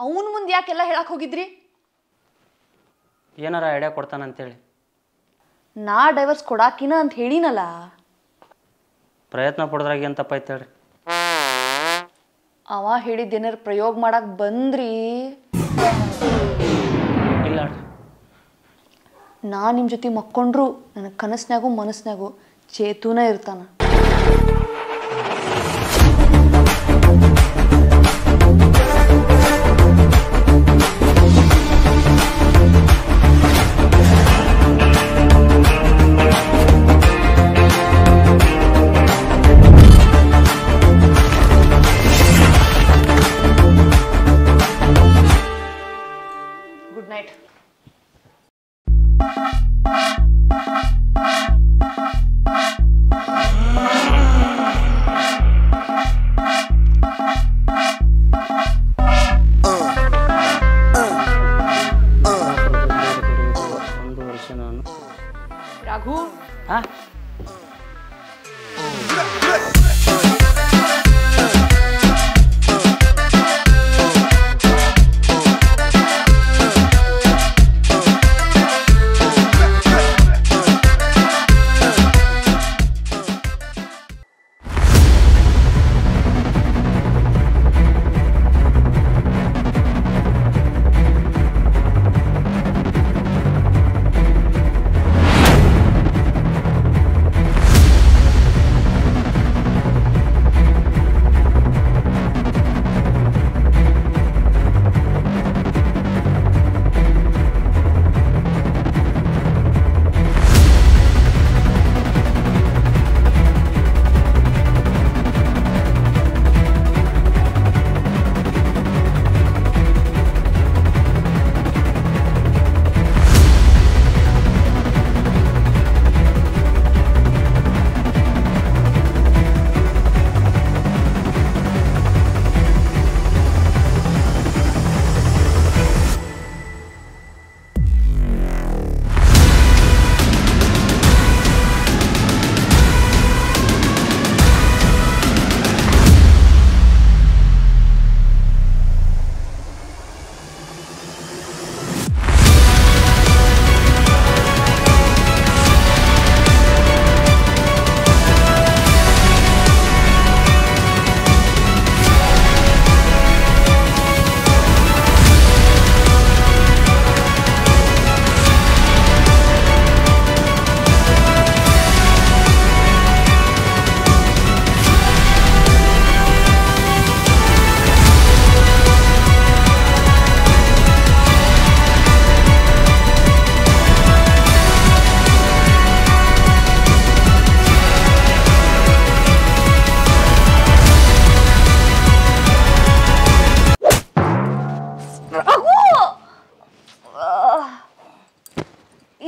ಅವನ ಮುಂದೆ ಯಾಕೆಲ್ಲ ಹೇಳಕ್ ಹೋಗಿದ್ರಿ? ಏನಾರ ಐಡಿಯಾ ಕೊಡ್ತಾನಂತೇಳಿ. ನಾ ಡೈವರ್ಸ್ ಕೊಡಾಕಿನ ಅಂತ ಹೇಳಿನಲ್ಲ. ಪ್ರಯತ್ನ ಪಡೋದ್ರಾಗ ಏನು ತಪ್ಪಾಯ್ತು ಹೇಳ್ರಿ. ಅವ ಹೇಳಿದ್ದೇನಾರು ಪ್ರಯೋಗ ಮಾಡಕ್ ಬಂದ್ರಿ? ಇಲ್ಲ. ನಾ ನಿಮ್ಮ ಜೊತೆ ಮಕ್ಕೊಂಡ್ರು ನನ್ನ ಕನಸ್ನಾಗೂ ಮನಸ್ನಾಗೂ ಚೇತುನ ಇರ್ತಾನ. Good night. ಒಂದು ವರ್ಷ ನಾನು ರಾಘು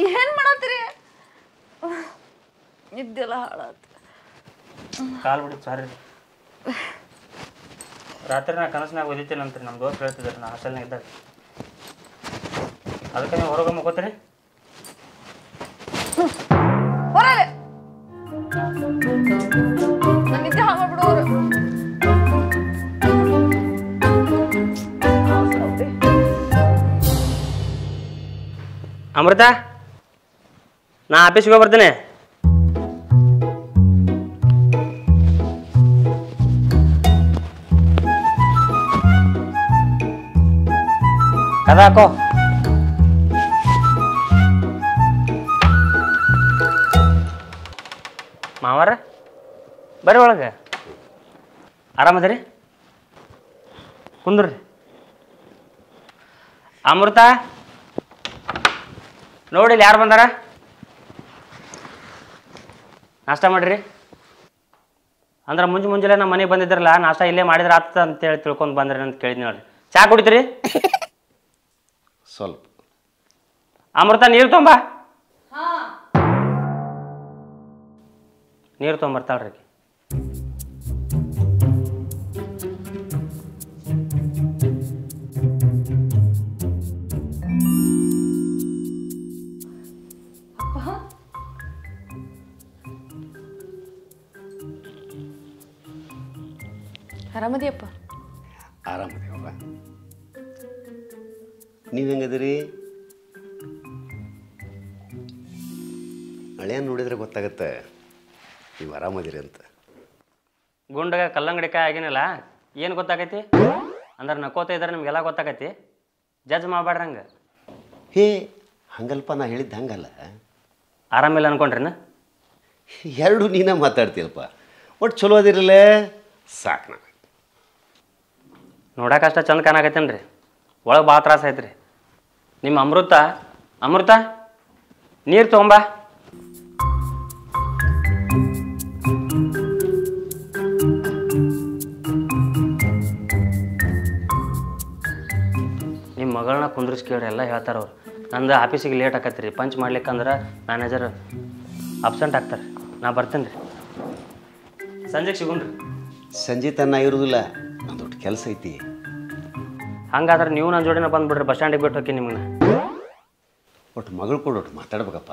ಏನ್ ಮಾಡತ್ತೀರಿ? ನಿದ್ದೆಲ್ಲ ಹಾಳಾತ. ಕಾಲು ಬಿಡಿ ಸಾರಿ. ರಾತ್ರಿ ನಾ ಕನಸಿನಾಗ ಓದಿತ್ತೇನಂತ್ರಿ ನಮ್ಮ ದೋಸ್ತ್ ಹೇಳ್ತಿದ್ದಾರೆ ನಾ ಹಾಸ್ಟೆಲ್ನಾಗ ಇದ್ದಾಗ. ಅದಕ್ಕೆ ನೀವು ಹೊರಗೆ ಮುಕ್ಕೋತೀರಿ? ಹೊರಗೆ ನನ್ನ ನಿದ್ದೆ ಹಾಳು ಮಾಡ್ಬಿಡೋರು. ಅಮೃತ, ನಾ ಆಫೀಸ್ಗೆ ಹೋಗಿ ಬರ್ತೇನೆ. ಕದ ಹಾಕೋ. ಮಾವಾರ ಬರ್ರಿ ಒಳಗೆ. ಆರಾಮದಿರಿ? ಕುಂದ್ರಿ. ಅಮೃತ ನೋಡಿಲ್ಲ ಯಾರು ಬಂದಾರ? ನಾಷ್ಟ ಮಾಡಿರಿ. ಅಂದ್ರೆ ಮುಂಜಾನೆ ನಮ್ಮ ಮನೆಗೆ ಬಂದಿದ್ರಲ್ಲ, ನಾಷ್ಟ ಇಲ್ಲೇ ಮಾಡಿದ್ರೆ ಆಗ್ತದ ಅಂತೇಳಿ ತಿಳ್ಕೊಂಡು ಬಂದ್ರಿ ಅಂತ ಕೇಳಿದ್ನಿ ನೋಡ್ರಿ. ಚಾ ಕುಡಿತೀರಿ? ಸ್ವಲ್ಪ. ಅಮೃತ ನೀರು ತೊಂಬ. ನೀರು ತೊಗೊಂಬರ್ತಾಳ್ರಿ. ಆರಾಮದಿಯಪ್ಪ? ಆರಾಮದೇವವ್ವ. ನೀವು ಹೆಂಗದಿರಿ? ಹಳೆಯ ನೋಡಿದ್ರೆ ಗೊತ್ತಾಗತ್ತೆ ನೀವು ಆರಾಮದಿರಿ ಅಂತ. ಗುಂಡಗ ಕಲ್ಲಂಗಡಿಕಾಯಿ ಆಗಿನಿಲ್ಲ, ಏನು ಗೊತ್ತಾಗೈತಿ? ಅಂದ್ರೆ ನಕ್ಕೋತ ಇದ್ರೆ ನಿಮಗೆಲ್ಲ ಗೊತ್ತಾಗೈತಿ. ಜಡ್ಜ್ ಮಾಡಬೇಡ್ರಿ ಹಂಗೆ. ಹೇ ಹಂಗಲ್ಪ, ನಾ ಹೇಳಿದ್ದು ಹಂಗಲ್ಲ. ಆರಾಮಿಲ್ಲ ಅನ್ಕೊಂಡ್ರಿನ? ಎರಡು ನೀನೇ ಮಾತಾಡ್ತೀಯಲ್ಪ. ಒಟ್ಟು ಚಲೋ ಅದಿರಲ್ಲೇ ಸಾಕು. ನಾ ನೋಡಕ್ಕೆ ಅಷ್ಟ ಚಂದ ಕಾಣಕತ್ತೇನ್ರಿ, ಒಳಗೆ ಭಾಳ ತ್ರಾಸ ಐತ್ರಿ. ನಿಮ್ಮ ಅಮೃತ ನೀರು ತೊಗೊಂಬಾ. ನಿಮ್ಮ ಮಗಳನ್ನ ಕುಂದ್ರಿಸಿ ಕೇಳ್ರಿ, ಎಲ್ಲ ಹೇಳ್ತಾರೆ ಅವ್ರು. ನಂದು ಆಫೀಸಿಗೆ ಲೇಟ್ ಆಕತ್ರಿ, ಪಂಚ್ ಮಾಡ್ಲಿಕ್ಕಂದ್ರೆ ಮ್ಯಾನೇಜರ್ ಅಬ್ಸೆಂಟ್ ಆಗ್ತಾರೆ. ನಾ ಬರ್ತೀನಿ ರೀ, ಸಂಜೆಗೆ ಸಿಗೋಣ್ರಿ. ಸಂಜೆ ತನ್ನ ಇರೋದಿಲ್ಲ, ಒಂದು ದೊಡ್ಡ ಕೆಲಸ ಐತಿ. ಹಂಗಾದ್ರೆ ನೀವು ನನ್ನ ಜೋಡಿನ ಬಂದುಬಿಡ್ರಿ, ಬಸ್ ಸ್ಟ್ಯಾಂಡಿಗೆ ಬಿಟ್ಟು ಹೋಗಿ ನಿಮ್ಮನ್ನ. ಒಟ್ಟು ಮಗಳು ಕೊಡು, ಒಟ್ಟು ಮಾತಾಡ್ಬೇಕಪ್ಪ.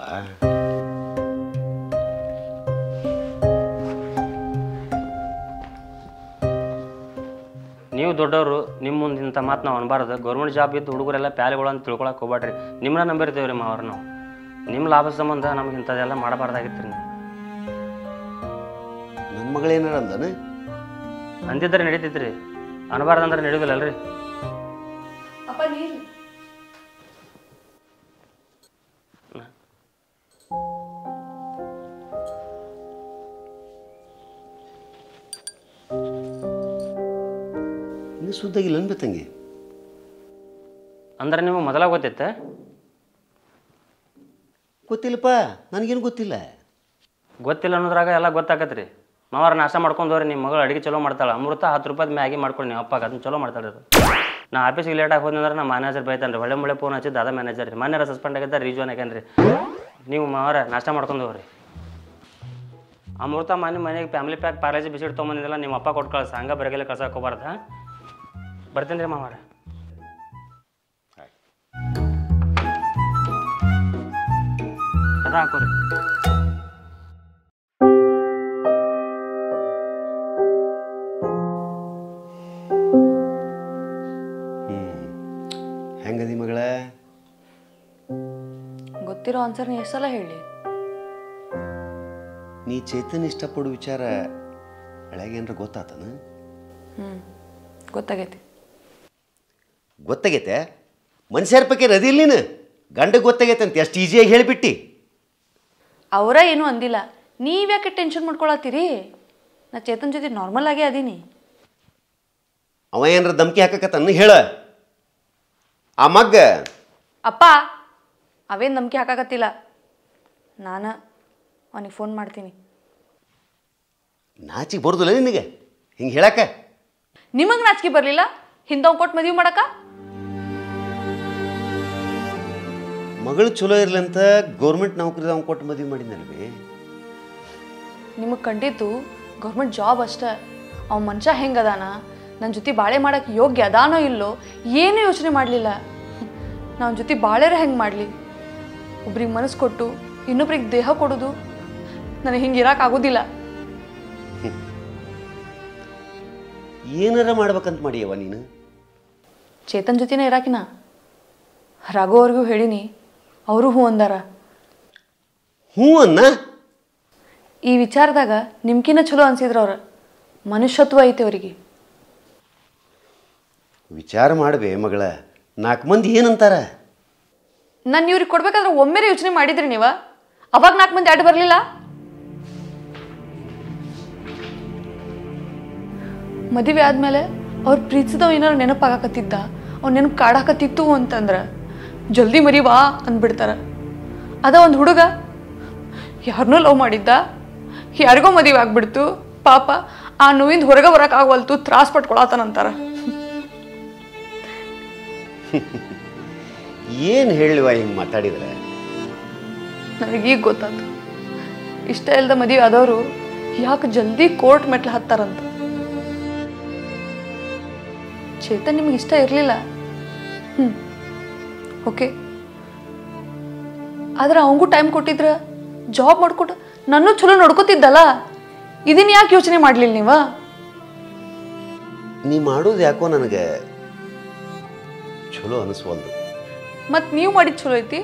ನೀವು ದೊಡ್ಡವರು, ನಿಮ್ಮ ಮುಂದೆ ಇಂಥ ಮಾತು ನಾವು ಅನ್ಬಾರ್ದು. ಗೌರ್ಮೆಂಟ್ ಜಾಬ್ ಇದ್ದು ಹುಡುಗರೆಲ್ಲ ಪ್ಯಾಲೆಗಳು ಅಂತ ತಿಳ್ಕೊಳಕ್ಕೆ ಹೋಗ್ಬೇಡ್ರಿ. ನಿಮ್ಮನ್ನ ನಂಬಿರ್ತೀವಿ ರೀ ಮಾವ್ರು ನಾವು. ನಿಮ್ಮ ಲಾಭ ಸಂಬಂಧ ನಮ್ಗೆ ಇಂಥದ್ದೆಲ್ಲ ಮಾಡಬಾರ್ದಾಗಿತ್ತು ರೀ. ನನ್ನ ಮಗಳೇನಾರ ಅಂದನ ಅಂದಿದ್ರೆ ನಡೀತೈತ್ರಿ, ಅನ್ಬಾರ್ದಂದ್ರೆ ನಡೆಯೋದಿಲ್ಲಲ್ರಿ. ಅಪ್ಪ ನೀರು. ಇನ್ನೂ ಸುದ್ದಾಗಿಲ್ಲ ಅನ್ಬೇಕಂಗೆ. ಅಂದ್ರೆ ನಿಮಗೆ ಮೊದಲ ಗೊತ್ತೈತೆ? ಗೊತ್ತಿಲ್ಲಪ್ಪ, ನನಗೇನು ಗೊತ್ತಿಲ್ಲ. ಗೊತ್ತಿಲ್ಲ ಅನ್ನೋದ್ರಾಗ ಎಲ್ಲ ಗೊತ್ತಾಗತ್ತೆ ರೀ. ಮಾವಾರ ನಾಷ್ಟ ಮಾಡ್ಕೊಂಡವ್ರಿ, ನಿಮ್ಮ ಮಗಳು ಅಡುಗೆ ಚಲೋ ಮಾಡ್ತಾಳೆ. ಅಮೃತ 10 ರೂಪಾಯಿ ಮ್ಯಾಗಿ ಮಾಡ್ಕೊಂಡು ನೀವು ಅಪ್ಪಾಗ ಅದನ್ನ ಚಲೋ ಮಾಡ್ತಾಳೆ. ನಾ ಆಫೀಸಿಗೆ ಲೇಟಾಗಿ ಹೋದಂದ್ರೆ ನಮ್ಮ ಮ್ಯಾನೇಜರ್ ಬೈತಾನೆ ರೀ. ಒಳ್ಳೆ ಫೋನ್ ಹಚ್ಚಿದ್ದು ಅದ ಮ್ಯಾನೇಜರ್ ರೀ. ಮೊನ್ನೆ ಸಸ್ಪೆಂಡ್ ಆಗಿದ್ದ ರೀಜನ್ ಆಗ್ಯಾನ ರೀ. ನೀವು ಮಾವಾರ ನಾಷ್ಟ ಮಾಡ್ಕೊಂಡವ್ರಿ. ಅಮೃತ ಮನೆಗೆ ಫ್ಯಾಮಿಲಿ ಪ್ಯಾಕ್ ಪಾರ್ಲೇಜಿ ಬಿಸಿಟ್ ತೊಗೊಂಬಂದಿಲ್ಲ, ನಿಮ್ಮ ಅಪ್ಪ ಕೊಟ್ಟು ಕಳ್ಸ. ಹಂಗೆ ಬರಗೆಲ್ಲ ಕಳ್ಸಕ್ಕೆ ಹೋಗ್ಬಾರ್ದು. ಬರ್ತೀನಿ ರೀ ಮಾವಾರ. ಅದ ಹಾಕೋರಿ. ಹೆಂಗದಿ ಮಗಳ? ಗೊತ್ತಿರೋ ಆನ್ಸರ್ ನೀ ಎಷ್ಟು ಸಲ ಹೇಳಿ? ನೀ ಚೇತನ್ ಇಷ್ಟಪಡೋ ವಿಚಾರ ಹಳೆಗೇನ್ರ ಗೊತ್ತಾತನ? ಗೊತ್ತಾಗೈತಿ. ಗೊತ್ತಾಗೈತೆ? ಮನುಷ್ಯರ ಪೈಕಿ ರದಿಲ್ಲ ನೀನು? ಗಂಡ ಗೊತ್ತಾಗೈತೆ ಅಂತ ಎಷ್ಟು ಈಸಿಯಾಗಿ ಹೇಳಿಬಿಟ್ಟು. ಅವರ ಏನೂ ಅಂದಿಲ್ಲ, ನೀವ್ಯಾಕೆ ಟೆನ್ಷನ್ ಮಾಡ್ಕೊಳತ್ತೀರಿ? ನಾ ಚೇತನ್ ಜೊತೆ ನಾರ್ಮಲ್ ಆಗೇ ಅದೀನಿ. ಅವ ಏನಾರ ಧಮ್ಕಿ ಹಾಕಕತ್ತನ್ನ ಹೇಳ. ಆ ಮಗ್ಗ ಅಪ್ಪ ಅವೇನು ನಂಬಿಕೆ ಹಾಕಾಕತ್ತಿಲ್ಲ. ನಾನು ಅವನಿಗೆ ಫೋನ್ ಮಾಡ್ತೀನಿ. ನಾಚಿಗೆ ಬರೋದಿಲ್ಲ ನಿನಗೆ ಹಿಂಗೆ ಹೇಳಕ್ಕ? ನಿಮಗೆ ನಾಚಿಕೆ ಬರಲಿಲ್ಲ ಹಿಂದವ್ ಕೊಟ್ಟು ಮದುವೆ ಮಾಡಕ್ಕ? ಮಗಳು ಚಲೋ ಇರ್ಲಂತ ಗೌರ್ಮೆಂಟ್ ನೌಕರಿ ಅವ್ನು ಕೊಟ್ಟು ಮದುವೆ ಮಾಡಿದ್ನಲ್ವೇ? ನಿಮಗೆ ಕಂಡಿದ್ದು ಗೌರ್ಮೆಂಟ್ ಜಾಬ್ ಅಷ್ಟೇ. ಅವ ಮನುಷ್ಯ ಹೆಂಗದಾನ, ನನ್ನ ಜೊತೆ ಬಾಳೆ ಮಾಡೋಕ್ಕೆ ಯೋಗ್ಯ ಅದಾನೋ ಇಲ್ಲೋ ಏನೂ ಯೋಚನೆ ಮಾಡಲಿಲ್ಲ. ನನ್ನ ಜೊತೆ ಬಾಳೆರ ಹೆಂಗೆ ಮಾಡಲಿ? ಒಬ್ರಿಗೆ ಮನಸ್ಸು ಕೊಟ್ಟು ಇನ್ನೊಬ್ರಿಗೆ ದೇಹ ಕೊಡೋದು ನನಗೆ ಹಿಂಗೆ ಇರೋಕ್ಕಾಗೋದಿಲ್ಲ. ಏನಾರ ಮಾಡ್ಬೇಕಂತ ಮಾಡಿಯವ ನೀನು? ಚೇತನ್ ಜೊತೆನೇ ಇರಾಕಿನ ರಾಘು ಅವ್ರಿಗೂ ಹೇಳಿನಿ, ಅವರು ಹ್ಞೂ ಅಂದಾರ. ಹ್ಞೂ ಅನ್ನ? ಈ ವಿಚಾರದಾಗ ನಿಮ್ಕಿನ್ನ ಚಲೋ ಅನ್ಸಿದ್ರ ಅವ್ರ. ಮನುಷ್ಯತ್ವ ಐತೆ ಅವರಿಗೆ. ವಿಚಾರ ಮಾಡಬೇ ಮಗಳ, 4 ಮಂದಿ ಏನಂತಾರ? ನಾನು ಇವ್ರಿಗೆ ಕೊಡ್ಬೇಕಾದ್ರೆ ಒಮ್ಮೆರೆ ಯೋಚನೆ ಮಾಡಿದ್ರಿ ನೀವ? ಅವಾಗ 4 ಮಂದಿ ಅಡ್ಡ ಬರಲಿಲ್ಲ? ಮದುವೆ ಆದ್ಮೇಲೆ ಅವ್ರು ಪ್ರೀತಿಸಿದವ್ ಏನಾರು ನೆನಪಾಗಕತ್ತಿದ್ದ, ಅವ್ನ ನೆನಪು ಕಾಡಾಕತ್ತಿತ್ತು ಅಂತಂದ್ರೆ ಜಲ್ದಿ ಮರಿ ಬಾ ಅಂದ್ಬಿಡ್ತಾರ. ಅದ ಒಂದು ಹುಡುಗ ಯಾರನ್ನೂ ಲವ್ ಮಾಡಿದ್ದ, ಯಾರಿಗೋ ಮದುವೆ ಆಗ್ಬಿಡ್ತು. ಪಾಪ ಆ ನೋವಿಂದ ಹೊರಗೆ ಬರೋಕ್ಕಾಗವಲ್ತು, ತ್ರಾಸ ಪಟ್ಕೊಳತಾನಂತಾರ. ಏನು ಹೇಳಿವ ಹಿಂಗೆ ಮಾತಾಡಿದ್ರೆ? ನನಗೀಗ ಗೊತ್ತಾಯ್ತು, ಇಷ್ಟ ಇಲ್ಲದ ಮದುವೆ ಆದವರು ಯಾಕೆ ಜಲ್ದಿ ಕೋರ್ಟ್ ಮೆಟ್ಲು ಹತ್ತಾರಂತ. ಚೇತನ್ ನಿಮ್ಗೆ ಇಷ್ಟ ಇರಲಿಲ್ಲ, ಓಕೆ. ಆದ್ರೆ ಅವಂಗೂ ಟೈಮ್ ಕೊಟ್ಟಿದ್ರ, ಜಾಬ್ ಮಾಡ್ಕೊಟ್ಟು ನನ್ನೂ ಚಲೋ ನೋಡ್ಕೋತಿದ್ದಲ್ಲ. ಇದನ್ನ ಯಾಕೆ ಯೋಚನೆ ಮಾಡಲಿಲ್ಲ ನೀವ? ನೀ ಮಾಡೋದು ಯಾಕೋ ನನಗೆ ಚಲೋ ಅನಿಸ್ವಲ್ದು. ಮತ್ತು ನೀವು ಮಾಡಿದ್ದು ಚಲೋ ಐತಿ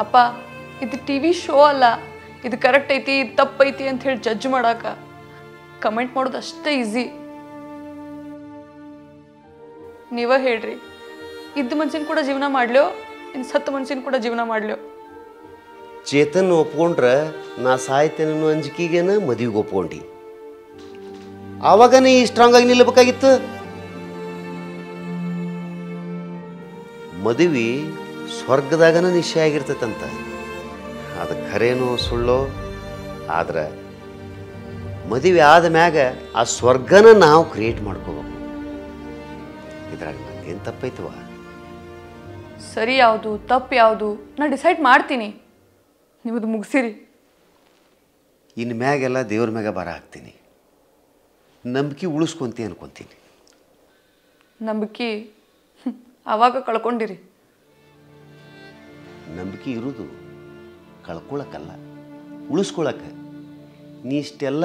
ಅಪ್ಪ. ಇದು ಟಿ ವಿ ಶೋ ಅಲ್ಲ, ಇದು ಕರೆಕ್ಟ್ ಐತಿ ಇದು ತಪ್ಪೈತಿ ಅಂತ ಹೇಳಿ ಜಡ್ಜ್ ಮಾಡಾಕ. ಕಮೆಂಟ್ ಮಾಡೋದು ಅಷ್ಟೇ ಈಸಿ. ನೀವೇ ಹೇಳ್ರಿ, ಇದ್ದ ಮನುಷ್ಯನ ಕೂಡ ಜೀವನ ಮಾಡ್ಲ್ಯೋ ಇನ್ನು ಸತ್ತ ಮನುಷ್ಯನ ಕೂಡ ಜೀವನ ಮಾಡ್ಲ್ಯೋ? ಚೇತನ್ ಒಪ್ಕೊಂಡ್ರೆ ನಾ ಸಾಯ್ತೇನೋ ಅಂಜಿಕೆಗೇನ ಮದುವೆಗೆ ಒಪ್ಕೊಂಡಿ. ಆವಾಗ ನೀ ಸ್ಟ್ರಾಂಗ್ ಆಗಿ ನಿಲ್ಲಬೇಕಾಗಿತ್ತು. ಮದುವೆ ಸ್ವರ್ಗದಾಗನ ನಿಶ್ಚಯ ಆಗಿರ್ತೈತಂತ. ಅದು ಖರೇನೋ ಸುಳ್ಳೋ, ಆದ್ರೆ ಮದುವೆ ಆದ ಮ್ಯಾಗ ಆ ಸ್ವರ್ಗನ ನಾವು ಕ್ರಿಯೇಟ್ ಮಾಡ್ಕೋಬೇಕು. ಇದ್ರಾಗ ನಂದೇನು ತಪ್ಪೈತವ? ಸರಿ ಯಾವುದು ತಪ್ಪು ಯಾವುದು ನಾ ಡಿಸೈಡ್ ಮಾಡ್ತೀನಿ, ನೀವದು ಮುಗಿಸಿರಿ. ಇನ್ನು ಮ್ಯಾಗೆಲ್ಲ ದೇವ್ರ ಮ್ಯಾಗ ಬರ ಹಾಕ್ತೀನಿ. ನಂಬಿಕೆ ಉಳಿಸ್ಕೊಂತಿ ಅನ್ಕೊಂತೀನಿ. ನಂಬಿಕೆ ಆವಾಗ ಕಳ್ಕೊಂಡಿರಿ. ನಂಬಿಕೆ ಇರೋದು ಕಳ್ಕೊಳಕ್ಕಲ್ಲ, ಉಳಿಸ್ಕೊಳಕ್ಕೆ. ನೀ ಇಷ್ಟೆಲ್ಲ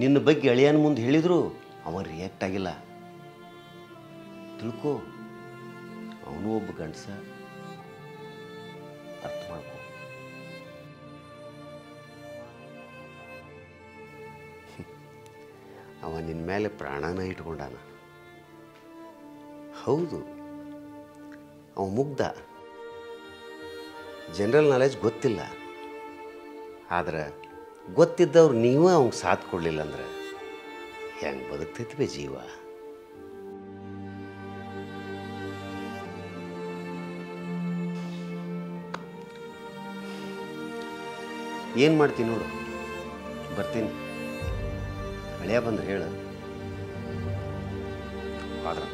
ನಿನ್ನ ಬಗ್ಗೆ ಅಳಿಯನ ಮುಂದೆ ಹೇಳಿದ್ರು ಅವ ರಿಯಾಕ್ಟ್ ಆಗಿಲ್ಲ. ತಿಳ್ಕೊ, ಅವನು ಒಬ್ಬ ಗಂಡಸ, ಅರ್ಥ ಮಾಡ್ಕೊ. ಅವ ನಿನ್ನ ಮೇಲೆ ಪ್ರಾಣನ ಇಟ್ಕೊಂಡಾನ. ಹೌದು, ಅವ ಮುಗ್ಧ, ಜನರಲ್ ನಾಲೆಜ್ ಗೊತ್ತಿಲ್ಲ. ಆದ್ರೆ ಗೊತ್ತಿದ್ದವ್ರು ನೀವು ಅವ್ಗೆ ಸಾಥ್ ಕೊಡಲಿಲ್ಲ ಅಂದ್ರೆ ಹೆಂಗೆ ಬದುಕ್ತೈತಿ ಬೇ ಜೀವ? ಏನು ಮಾಡ್ತೀನಿ ನೋಡು, ಬರ್ತೀನಿ. ಹಳೆಯ ಬಂದ್ರೆ ಹೇಳು. ಆದ್ರೆ